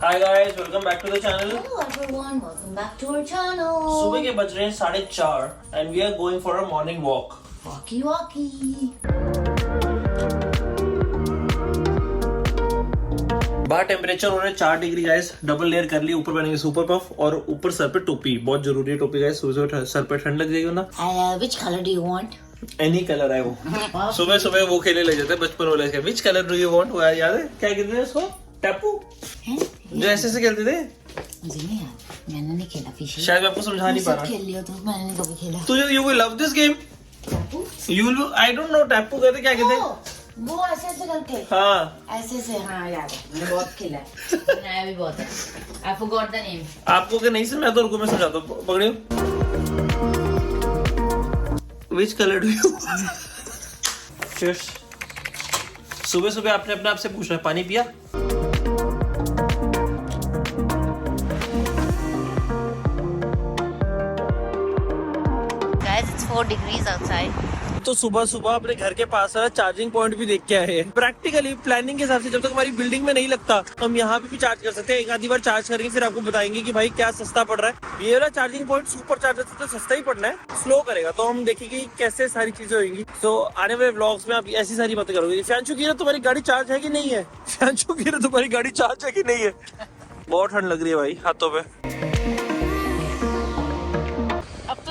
Hi guys, welcome back to the channel. Hello everyone, welcome back to our channel. सुबह के बज रहे हैं 4:30 and we are going for a morning walk. Walkie walkie. बाहर temperature हो रहा है 4 डिग्री गाइस. डबल लेयर कर ली. ऊपर पहनेंगे सुपर पफ और ऊपर सर पे टोपी. बहुत जरूरी है टोपी गाइस. सुबह सर पे ठंड लग जाएगी ना. Which color do you want? Any colour है वो. सुबह सुबह वो खेलने लग जाते हैं बचपन वाले. Which colour do you want? वो याद है क्या कहते थे उसको? टैपू. जो ऐसे खेलते थे. मुझे नहीं याद. मैंने नहीं खेला फिशी. शायद मैं आपको समझा नहीं पा रहा. खेल लिया तो मैंने नहीं कभी खेला. तो you will love this game. You I don't know. Tapu कहते क्या कहते? वो ऐसे ऐसे करके. हाँ ऐसे से. हाँ याद है. मैंने बहुत खेला है. बनाया भी बहुत है. I forgot the name. आपको क्या नहीं समझ? मैं तो रुको मैं समझाता हूँ. पकड़ियो. Which color do you? Cheers. सुबह सुबह आपने अपने आप से पूछना है पानी पिया? Guys, it's 4 degrees outside. तो सुबह सुबह अपने घर के पास चार्जिंग पॉइंट भी देख के आए हैं. प्रैक्टिकली प्लानिंग के हिसाब से जब तक हमारी बिल्डिंग में नहीं लगता हम यहाँ पे भी चार्ज कर सकते हैं. एक आधी बार चार्ज करेंगे फिर आपको बताएंगे कि भाई क्या सस्ता पड़ रहा है. ये वाला चार्जिंग पॉइंट सुपर चार्जर से तो सस्ता ही पड़ना है. स्लो करेगा तो हम देखेंगे कैसे सारी चीजें होंगी. तो आने वाले व्लॉग्स में आप ऐसी सारी बातें करोगे. फ्यांशु की तुम्हारी गाड़ी चार्ज है कि नहीं है? फ्यांशु की तुम्हारी गाड़ी चार्ज है कि नहीं है? बहुत ठंड लग रही है भाई हाथों पे.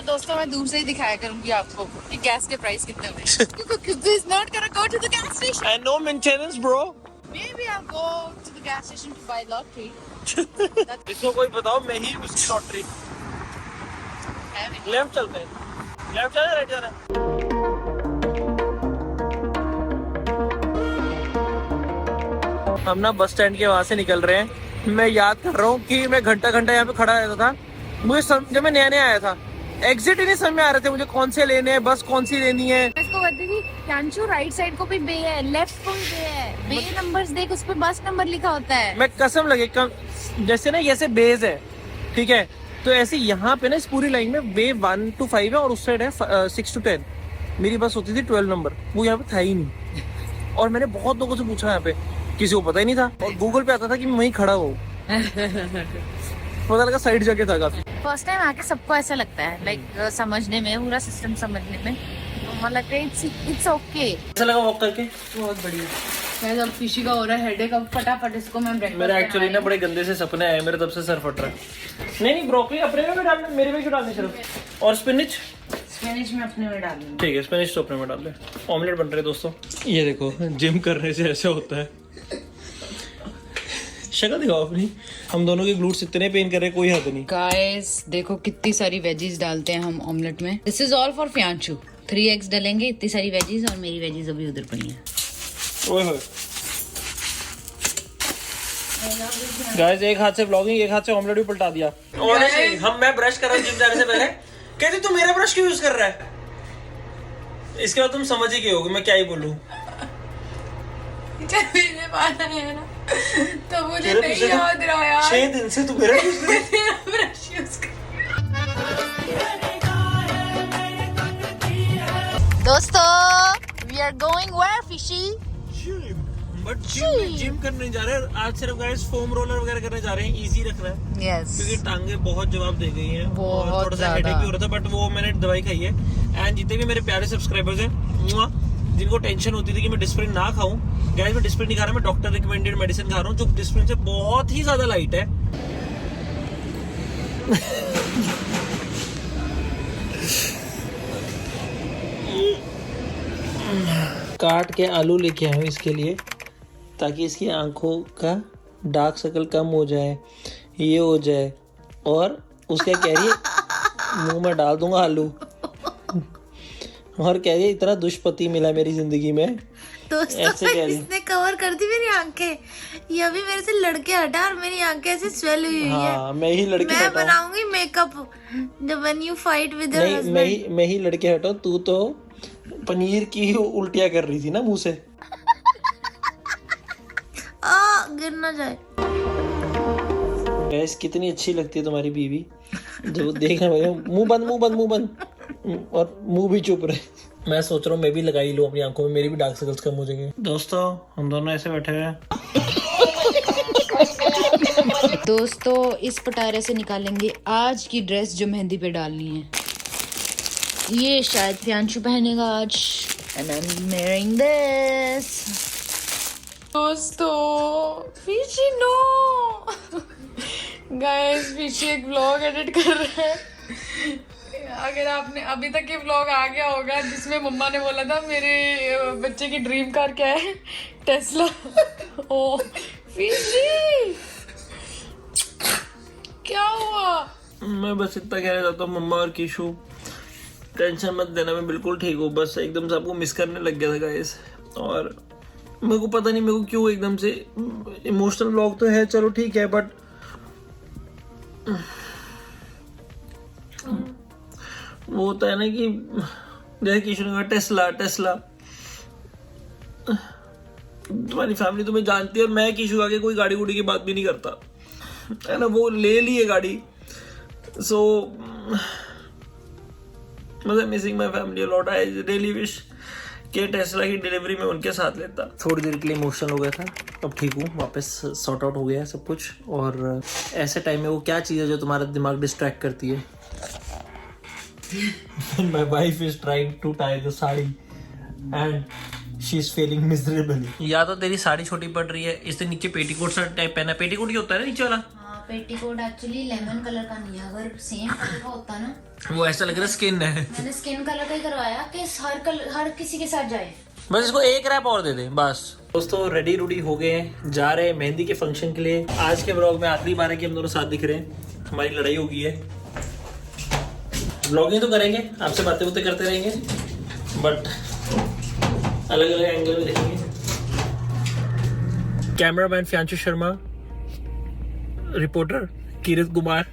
दोस्तों मैं दूर से ही दिखाया करूंगी आपको कि गैस के प्राइस कितने हुए. क्योंकि is not gonna go to the gas station. And no maintenance bro. Maybe I'll go to the gas station to buy lottery. इसको कोई बताओ मैं ही उसकी लॉटरी. लेफ्ट चलते हैं. लेफ्ट जाना राइट जाना. हम ना बस स्टैंड के वहां से निकल रहे हैं. मैं याद कर रहा हूँ कि मैं घंटा यहाँ पे खड़ा रहता था. मुझे जब मैं नया आया था एग्जिट ही नहीं समझ में आ रहे थे मुझे कौन से लेने हैं, बस कौन सी लेनी है. इसको कहती थी फ्यांशु राइट साइड को भी बे है, लेफ्ट को भी बे है. बे नंबर्स देख, उस पे बस नंबर लिखा होता है. मैं कसम लगे जैसे ना जैसे बेस है ठीक है तो ऐसे यहाँ पे ना इस पूरी लाइन में वे 1 to 5 है और उस साइड है 6 to 10. मेरी बस होती थी 12 नंबर. वो यहाँ पे था ही नहीं. और मैंने बहुत लोगों से पूछा यहाँ पे, किसी को पता ही नहीं था. और गूगल पे आता था कि मैं वहीं खड़ा हूँ. पता लगा साइड जाके था काफी. फर्स्ट टाइम आके सबको ऐसा लगता है लाइक समझने में, पूरा सिस्टम समझने में तो लगता है इट्स ओके. ऐसा लगा वॉक करके. बहुत बढ़िया. मैं जब फिशी का हो रहा है हेडेक, अब फटाफट इसको मैं ब्रेकफास्ट. मेरा एक्चुअली ना बड़े गंदे से सपने आए मेरे, तब से सर फट रहा है. नहीं ब्रोकली अपने में भी डालना, मेरे में क्यों डालनी सिर्फ. और स्पिनिच में अपने में डाल दूंगी. ठीक है स्पिनिच तो अपने में डाल दे. ऑमलेट बन रहे दोस्तों. ये देखो जिम करने से ऐसा होता है. शक्ल दिखाओ अपनी. हम दोनों के ग्लूट्स इतने पेन कर रहे कोई हद नहीं. गाइस देखो कितनी सारी वेजीज डालते हैं हम ऑमलेट में. This is all for फ्यांशु. 3 eggs डालेंगे, इतनी सारी वेजीज, और मेरी वेजीज अभी उधर पड़ी हैं. ओए होए गाइस, एक हाथ से ब्लॉगिंग एक हाथ से ऑमलेट भी पलटा दिया. ऑनेस्टली मैं ब्रश कर रहा हूं जिम जाने से पहले. कहती तू मेरा ब्रश क्यों यूज कर रहा है. इसके बाद तुम समझ ही गए होगे मैं क्या ही बोलूं. मेरे पास है ना तो मुझे नहीं याद रहा यार. 6 दिन से तू मेरा यूज कर रहा है. ब्रश यूज कर. दोस्तों we are going where fishy? But gym करने जा रहे हैं आज. सिर्फ गाइस फोम रोलर वगैरह करने जा रहे हैं. इजी रखना है यस क्योंकि टांगे बहुत जवाब दे गई हैं. बहुत और थोड़ा सा हेडेक भी हो रहा था बट वो मैंने दवाई खाई है. एंड जितने भी मेरे प्यारे सब्सक्राइबर्स हैं जिनको टेंशन होती थी कि मैं डिस्प्रिन ना खाऊं, गाइस मैं डिस्प्रिन नहीं खा रहा. मैं डॉक्टर रिकमेंडेड मेडिसिन खा रहा हूं जो डिस्प्रिन से बहुत ही ज्यादा लाइट है. काट के आलू लेके आया हूं इसके लिए ताकि इसकी आंखों का डार्क सर्कल कम हो जाए, ये हो जाए. और उसका कह रही है मुंह में डाल दूंगा आलू. और कह रही है इतना दुष्पति मिला मेरी जिंदगी में. दोस्तों इसने कवर कर दी मेरी आंखें. ये अभी मेरे से लड़के हटा और मेरी आंखें ऐसे स्वेल हुई है. हाँ, मैं ही लड़के मैं बनाऊंगी मेकअप जब when you fight with your husband. मैं ही लड़के हटाऊं. तू तो पनीर की उल्टियां कर रही थी ना मुंह से. गिर ना जाए. गैस कितनी अच्छी लगती है तुम्हारी बीवी. जो देखना भाई मुंह बंद और मुंह भी चुप रहे. मैं सोच रहा हूँ मैं भी लगा ही लूं अपनी आंखों में, मेरी भी डार्क सर्कल्स कम हो जाएंगे. दोस्तों हम दोनों ऐसे बैठे हुए हैं. दोस्तों इस पटारे से निकालेंगे आज की ड्रेस जो मेहंदी पे डालनी है। ये शायद प्रियांशु पहनेगा आज। And I am wearing this. दोस्तों पीछे नो गाइस, पीछे एक व्लॉग एडिट कर रहे हैं। अगर आपने अभी तक ये व्लॉग आ गया होगा जिसमें मम्मा ने बोला था मेरे बच्चे की ड्रीम कार क्या है, टेस्ला। ओ पीछे क्या हुआ? मैं बस इतना कहना चाहता हूँ मम्मा और किशु, टेंशन मत देना, मैं बिल्कुल ठीक हूँ। बस एकदम से आपको मिस करने लग गया था गाइस, और मेरे को पता नहीं मेरे को क्यों एकदम से इमोशनल व्लॉग तो है, चलो ठीक है, बट वो होता है ना कि जैसे किशु ने कहा टेस्ला टेस्ला, तुम्हारी फैमिली तुम्हें जानती है और मैं किशु आगे कोई गाड़ी गुड़ी की बात भी नहीं करता है ना। वो ले ली है गाड़ी, सो मतलब missing my family lot. I really wish कि टेस्ला की डिलीवरी में उनके साथ लेता। थोड़ी देर के लिए इमोशनल हो गया था, अब ठीक हूँ, वापस सॉर्ट आउट हो गया है सब कुछ। और ऐसे टाइम में वो क्या चीज़ है जो तुम्हारा दिमाग डिस्ट्रैक्ट करती है? My wife is trying to tie the sari and she is failing miserably. या तो तेरी साड़ी छोटी पड़ रही है, इससे नीचे पेटीकोट सा टाइप पहना। पेटीकोट ही होता है ना नीचे वाला? हाँ, पेटीकोट एक्चुअली लेमन कलर का नहीं है, अगर सेम कलर का होता ना वो ऐसा लग रहा है स्किन है। मैंने स्किन कलर का ही करवाया कि हर किसी के साथ जाए। बस इसको एक रैप और दे दे बस। दोस्तों रेडी रूडी हो गए हैं, जा रहे हैं मेहंदी के फंक्शन के लिए। आज के व्लॉग में आखिरी बार है कि हम दोनों साथ दिख रहे हैं। हमारी लड़ाई हो गई है, व्लॉगिंग तो करेंगे, आपसे बातें बातें करते रहेंगे, बट अलग अलग एंगल में देखेंगे। कैमरामैन प्रियांशु शर्मा, रिपोर्टर किरत कुमार।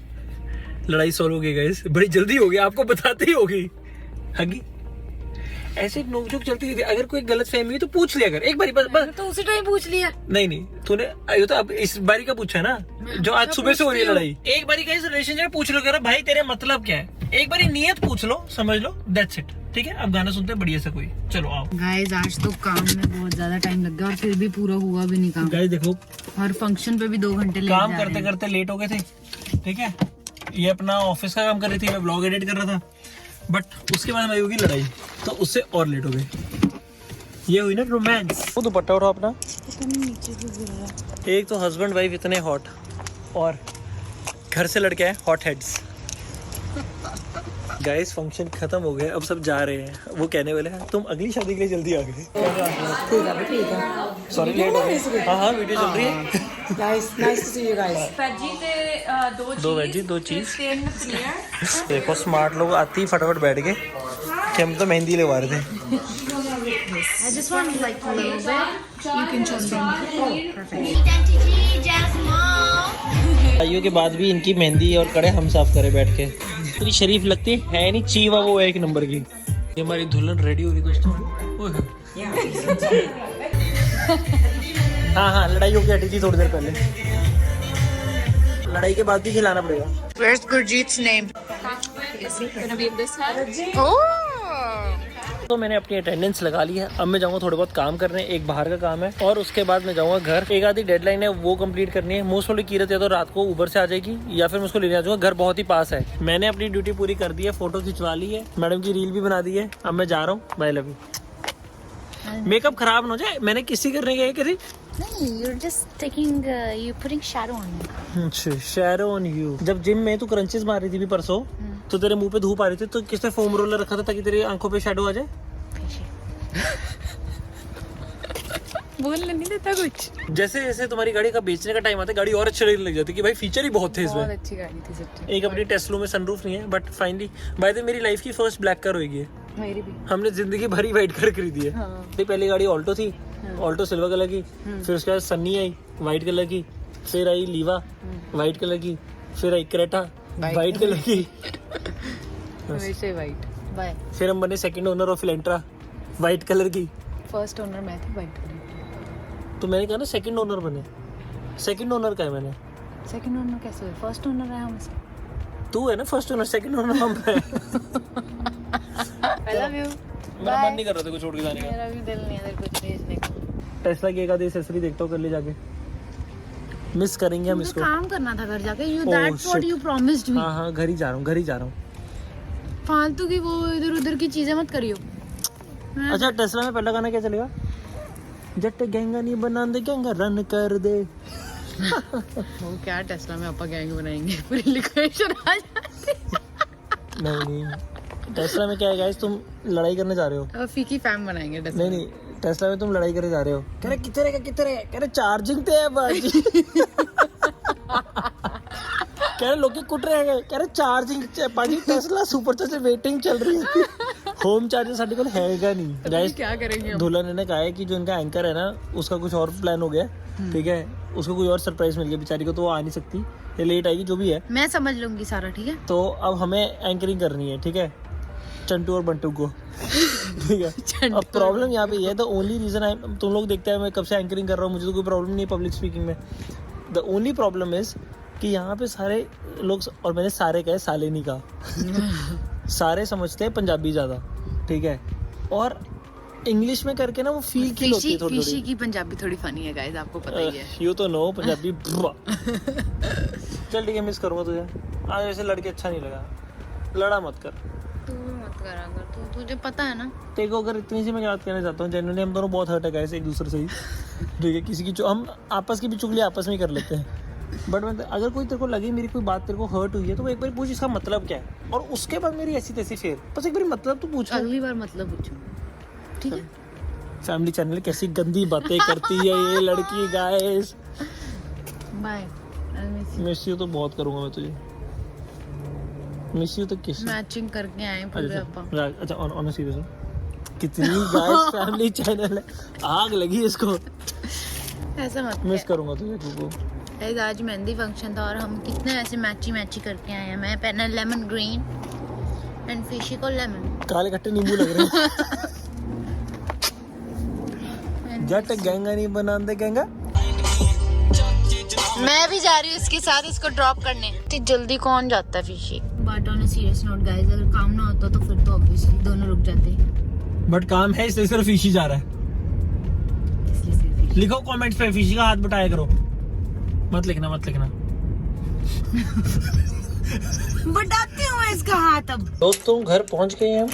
लड़ाई सॉल्व हो गई गाइस, बड़ी जल्दी हो गई, आपको बताते ही हो गई। हगी ऐसे नोकझोंक चलती थी, अगर कोई गलत फहमी हुई तो पूछ लिया कर एक बारी, बस तो उसी टाइम पूछ लिया। नहीं तूने ये तो अब इस बारी का पूछा ना, जो आज सुबह से हो रही है लड़ाई। एक बारी का इस रिलेशनशिप पूछ लो कर भाई तेरे मतलब क्या है, एक बारी नियत पूछ लो, समझ लो, दैट्स इट। ठीक है, अब गाना सुनते हैं बढ़िया सा कोई। चलो आओ गाइस, आज तो काम में बहुत ज्यादा टाइम लग गया और फिर भी पूरा हुआ भी नहीं काम। गाइस देखो, हर फंक्शन पे भी 2 घंटे लेट काम करते करते लेट हो गए थे। ठीक है, ये अपना ऑफिस का काम कर रही थी, मैं ब्लॉग एडिट कर रहा था, बट उसके बाद हमारी होगी लड़ाई, तो उससे और लेट हो गए। ये हुई ना रोमांस। वो दुपट्टा उठाओ अपना। एक तो हस्बैंड वाइफ इतने हॉट, और घर से लड़के हैं हॉट हेड्स। गाइस फंक्शन खत्म हो गया, अब सब जा रहे हैं। वो कहने वाले हैं तुम अगली शादी के लिए जल्दी आ गए। ठीक है। सॉरी लेट हो गए। हाँ वीडियो चल रही है। Nice to see you guys. Veggie ते दो वेजी 2 चीज। देखो स्मार्ट लोग आती ही फटाफट बैठ गए कि हम तो मेहंदी लगवा रहे थे। I just want like a little bit. You can choose from. Oh, perfect. भाइयों के बाद भी इनकी मेहंदी और कड़े हम साफ करे बैठ के। इतनी शरीफ लगती है नहीं, चीवा वो एक नंबर की। ये हमारी दुल्हन रेडी हो रही दोस्तों। हाँ लड़ाई होके हटी थी थोड़ी देर पहले, लड़ाई के बाद भी खिलाना पड़ेगा। Where's Gurjeet's name? Is he gonna be in this head? Oh. तो मैंने अपनी अटेंडेंस लगा ली है, अब मैं जाऊंगा थोड़े बहुत काम करने। एक बाहर का काम है और उसके बाद मैं जाऊंगा घर। एक आधी डेडलाइन है वो कंप्लीट करनी है। मोस्ट ऑफ कीरत या तो रात को उबर से आ जाएगी या फिर मैं उसको लेने आ जाऊंगा। घर बहुत ही पास है। मैंने अपनी ड्यूटी पूरी कर दी है, फोटो खिंचवा ली है, मैडम की रील भी बना दी है। अब मैं जा रहा हूँ, बाय लव यू। मेकअप खराब ना हो जाए, मैंने किसी करने गया करी। No, you're just taking, you're putting shadow on me. Shadow on you. जब जिम में तू क्रंचेस मार रही थी भी परसों, तो तेरे मुंह पे धूप आ रही थी, तो किसने फोम रोलर रखा था ताकि तेरी आंखों पे शैडो आ जाए? बोलने नहीं देता कुछ। जैसे जैसे तुम्हारी गाड़ी का बेचने का टाइम आता है, गाड़ी और अच्छी लगने लग जाती है कि भाई फीचर ही बहुत थे इसमें। बहुत अच्छी गाड़ी थी सच्ची। एक अपनी टेस्ला में सनरूफ नहीं है, बट फाइनली बाय द मेरी लाइफ की फर्स्ट ब्लैक कार होगी। मेरी भी। हमने जिंदगी भरी व्हाइट कार खरीदी है। हाँ। पहली गाड़ी ऑल्टो थी, ऑल्टो सिल्वर कलर की, फिर उसके बाद सन्नी आई व्हाइट कलर की, फिर आई लीवा व्हाइट कलर की, फिर आई क्रेटा व्हाइट कलर की, वैसे वाइट। बाय। फिर हम बने second owner of Elantra white colour की। फर्स्ट ओनर मैं थी वाइट कलर। तो मैंने कहा ना सेकंड ओनर बने। सेकंड ओनर का है मैंने। सेकंड ओनर कैसे हुए? फर्स्ट ओनर है हम। तू है ना फर्स्ट ओनर, सेकंड ओनर हम है। I love you. मेरा मन नहीं कर रहा था कुछ छोड़ के जाने का। मेरा भी दिल नहीं है तेरे को भेजने का। टेस्ला की एक आधी एक्सेसरी देखता हूँ कर ले जाके। मिस करेंगे हम मुझे इसको। काम करना था घर जाके। You Oh, that's what shit. You promised मी। हाँ घर ही जा रहा हूँ, घर ही जा रहा हूँ। फालतू की वो इधर उधर की चीजें मत करियो। अच्छा टेस्ला में पहला गाना क्या चलेगा? जट गैंगा नहीं बना दे गैंगा रन कर दे। वो क्या टेस्ला में अपा गैंग बनाएंगे, पूरी लिक्विडेशन आ जाती। नहीं टेस्ला में क्या है गाइस, तुम लड़ाई करने जा रहे हो। अब फीकी फैम बनाएंगे टेस्ला। नहीं टेस्ला में तुम लड़ाई करने जा रहे हो। कह रहे कितने रहेगा, कितने रहेगा? कह रहे चार्जिंग पे है बाजी। कह रहे लोग कुट रहेगा, कह रहे चार्जिंग बाजी टेस्ला सुपर चार्जर वेटिंग चल रही है। होम चार्जर साडे को हैगा नहीं गाइस। क्या करेंगे हम? दुल्हन ने कहा है कि जो इनका एंकर है ना उसका कुछ और प्लान हो गया, ठीक है, उसको कोई और सरप्राइज मिल गया बेचारी को, तो वो आ नहीं सकती, ये लेट आएगी जो भी है। मैं समझ लूंगी सारा, ठीक है। तो अब हमें एंकरिंग करनी है, ठीक है, चंटू और बंटू को। ठीक है। अब प्रॉब्लम यहाँ पे ये है, द ओनली रीजन तुम लोग देखते हैं मैं कब से एंकरिंग कर रहा हूँ, मुझे तो कोई प्रॉब्लम नहीं है पब्लिक स्पीकिंग में। द ओनली प्रॉब्लम इज कि यहाँ पे सारे लोग, और मैंने सारे कहे, साले नहीं कहा। सारे समझते हैं पंजाबी ज़्यादा, ठीक है, और इंग्लिश में करके ना वो फील की होती है थोड़ी फिशी की पंजाबी थोड़ी फनी है गाइस, आपको पता ही है। यू तो नो पंजाबी। चल ठीक है, मिस करूँगा तुझे आज, वैसे लड़के अच्छा नहीं लगा, लड़ा मत कर। तू मत करा कर, तुझे पता है ना। तेरे को अगर इतनी सी मैं बात कहना चाहता हूँ, जेन्युइनली हम दोनों बहुत हर्ट है गाइस एक दूसरे से ही, ठीक है, किसी की हम आपस की भी चुगली आपस में ही कर लेते हैं, बट मैं अगर कोई तेरे को लगे मेरी कोई बात तेरे को हर्ट हुई है तो वो एक बार पूछ इसका मतलब क्या है, और उसके बाद मेरी ऐसी तैसी फेर, बस एक बार मतलब तो पूछ। अगली बार मतलब पूछो, ठीक है। फैमिली चैनल कैसी गंदी बातें करती है ये लड़की गाइस। बाय, मिस यू तो बहुत करूंगा मैं तुझे, मिस यू तो किस मैचिंग करके आए पूरे अपा। अच्छा ऑन सीरियस, कितनी गाइस फैमिली चैनल है, आग लगी इसको। ऐसा मत मिस करूंगा तुझे को। गाइस आज मेहंदी फंक्शन था और हम कितने ऐसे मैची करके आए हैं। मैं पहना लेमन ग्रीन एंड फिशी को लेमन, काले खट्टे नींबू लग रहे हैं। जट गैंगा नहीं बना दे गैंगा। मैं भी जा रही हूँ इसके साथ, इसको ड्रॉप करने। इतनी जल्दी कौन जाता है fishy. But on a serious note guys, अगर काम ना होता तो फिर तो ऑब्वियसली दोनों रुक जाते, बट काम है इसलिए सिर्फ फिशी जा रहा है। इसलिए सिर्फ फिशी। लिखो कमेंट्स पे फिशी का हाथ बटाया करो, मत लिखना बढ़ाती हूँ मैं इसका हाथ। अब दोस्तों घर पहुंच गए हैं हम।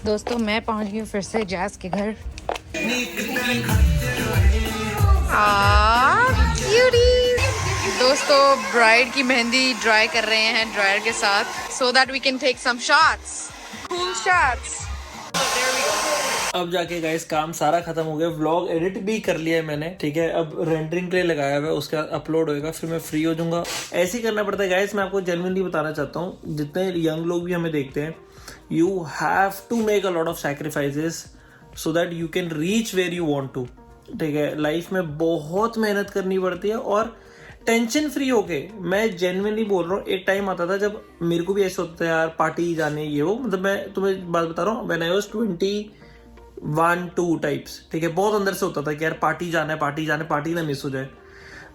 दोस्तों मैं पहुंच गई फिर से जैस के घर। दोस्तों ब्राइड की मेहंदी ड्राई कर रहे हैं ड्रायर के साथ, so that we can take some shots, cool shots. अब जाके गाइस काम सारा खत्म हो गया, व्लॉग एडिट भी कर लिया है मैंने, ठीक है, अब रेंडरिंग के लिए लगाया हुआ है, उसका अपलोड होएगा, फिर मैं फ्री हो जाऊंगा। ऐसे ही करना पड़ता है गाइस, मैं आपको जेन्युइनली बताना चाहता हूँ, जितने यंग लोग भी हमें देखते हैं, you have to make a lot of sacrifices so that you can reach where you want to, ठीक है। लाइफ में बहुत मेहनत करनी पड़ती है और टेंशन फ्री होके, मैं जेन्युइनली बोल रहा हूँ, एक टाइम आता था जब मेरे को भी ऐसा होता था यार पार्टी जाने ये वो, मतलब मैं तुम्हें बात बता रहा हूँ, व्हेन आई वाज 21-2 टाइप्स, ठीक है, बहुत अंदर से होता था कि यार पार्टी जाना है, पार्टी ना मिस हो जाए।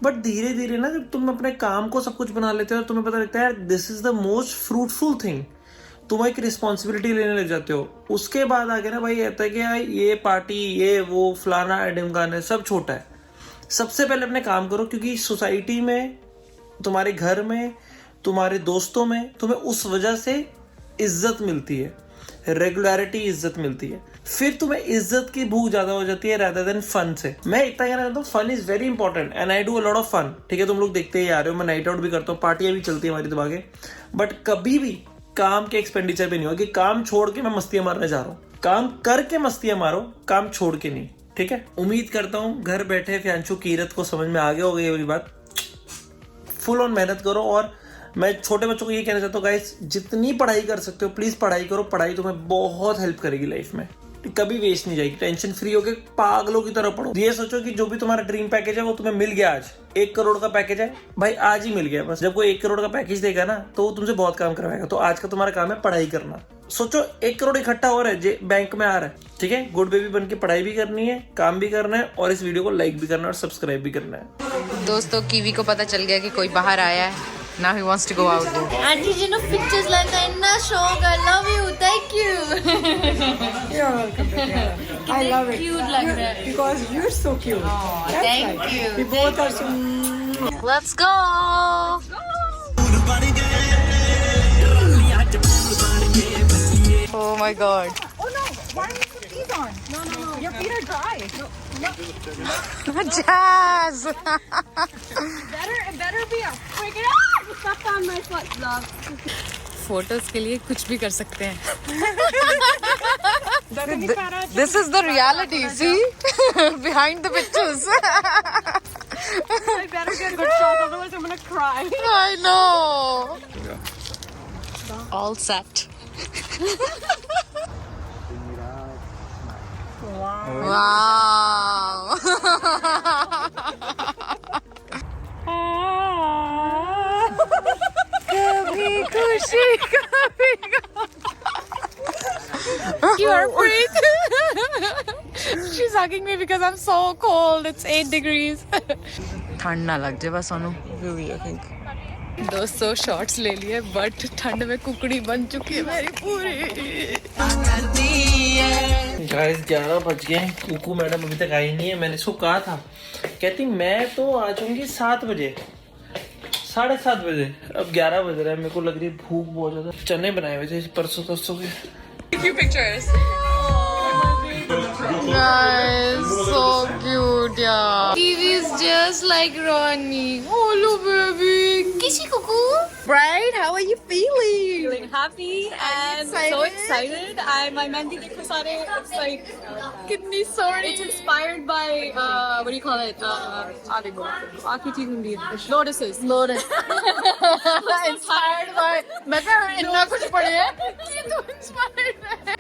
बट धीरे धीरे ना जब तुम अपने काम को सब कुछ बना लेते हो और तुम्हें पता लगता है यार this is the most fruitful thing, तुम एक रिस्पॉन्सिबिलिटी लेने लग जाते हो, उसके बाद आगे ना भाई कहता है कि यार ये पार्टी ये वो फलाना ढिमकाना सब छोटा है। सबसे पहले अपने काम करो, क्योंकि सोसाइटी में, तुम्हारे घर में, तुम्हारे दोस्तों में तुम्हें उस वजह से इज्जत मिलती है, रेगुलरिटी इज्जत मिलती है, फिर तुम्हें इज्जत की भूख ज्यादा हो जाती है rather than फन से। मैं इतना कहना चाहता हूँ, fun is very important and I do a lot of fun, ठीक है, तुम लोग देखते ही आ रहे हो, मैं नाइट आउट भी करता हूँ, पार्टियां भी चलती है हमारी दिमागे, बट कभी भी काम के एक्सपेंडिचर पे नहीं होगा कि काम छोड़ के मैं मस्तियां मारने जा रहा हूँ, काम करके मस्तियां मारो, काम छोड़ के नहीं, ठीक है। उम्मीद करता हूँ घर बैठे फ्यांशु कीरत को समझ में आ गया होगा ये वाली बात। फुल ऑन मेहनत करो, और मैं छोटे बच्चों को ये कहना चाहता हूँ गाइस, जितनी पढ़ाई कर सकते हो प्लीज पढ़ाई करो, पढ़ाई तुम्हें बहुत हेल्प करेगी लाइफ में, कभी वेस्ट नहीं जाएगी। टेंशन फ्री होकर पागलों की तरह पढ़ो। ये सोचो कि जो भी तुम्हारा ड्रीम पैकेज है वो तुम्हें मिल गया, आज 1 करोड़ का पैकेज है भाई, आज ही मिल गया। बस जब कोई 1 करोड़ का पैकेज देगा ना तो वो तुमसे बहुत काम करवाएगा, तो आज का तुम्हारा काम है पढ़ाई करना। सोचो 1 करोड़ इकट्ठा हो रहा है, बैंक में आ रहा है, ठीक है, गुड बेबी बन के पढ़ाई भी करनी है, काम भी करना है, और इस वीडियो को लाइक भी करना है और सब्सक्राइब भी करना है। दोस्तों कीवी को पता चल गया कि कोई बाहर आया है, Now he wants to go out there. Auntie जी ने pictures लाने का इतना शौक है. Love you, thank you. You're welcome, Tatiana. I love it. Cute लग रहा है. Because you're so cute. That's thank right. you. We both are so. Let's go. Oh my God. Oh no! Why are you put these on? No. Your feet are dry. Jazz. Better be a freaking. You stepped on my foot, love. Photos के लिए कुछ भी कर सकते हैं. This is the reality. See, behind the pictures. I better get a good shot, otherwise I'm gonna cry. I know. All set. Wow. कभी खुशी कभी You are breath. She's hugging me because I'm so cold. It's 8 degrees. ठंड ना लग जाए बस Sonu. 200 shots ले लिए बट ठंड में कुकड़ी बन चुकी है मेरी पूरी. गाइस 11 बज गए. कुकू मैडम अभी तक आई नहीं है. मैंने इसको कहा था, कहती मैं तो आ जाऊंगी 7 बजे, 7:30 बजे. अब 11 बज रहा है. मेरे को लग रही है भूख बहुत ज्यादा. चने बनाए हुए थे परसों तरसों के. Few pictures. Guys, so cute, yeah. Kiwi's just like Ronnie. Oh, look, baby. Kissy cuckoo. Bright, how are you feeling? Feeling happy and so excited. My mehndi dekho sare. It's like Kidney sorry. it's inspired by what do you call it? Akriti hundi lotuses. Lotus. Inspired by. मैं तो इतना कुछ पढ़ी है कि तू inspired है.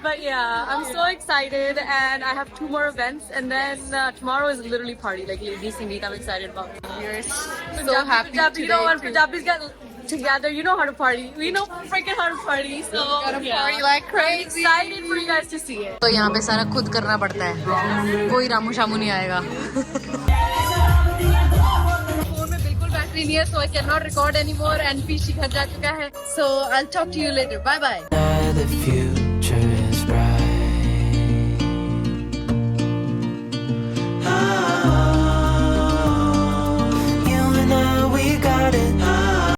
But yeah, I'm so excited and I have 2 more events and then tomorrow is literally party like Lady Sangeet. I'm excited about. We're so happy Punjabi, you know today when too. Punjabis get together, you know how to party. We know freaking how to party. So Gotta yeah. party like I'm crazy. excited for you guys to see it. तो यहाँ पे सारा खुद करना पड़ता है. कोई रामू शामू नहीं आएगा. फोन में बिल्कुल बैटरी नहीं है, so I cannot record anymore and पीछे घर जा चुका है. So I'll talk to you later. Bye bye.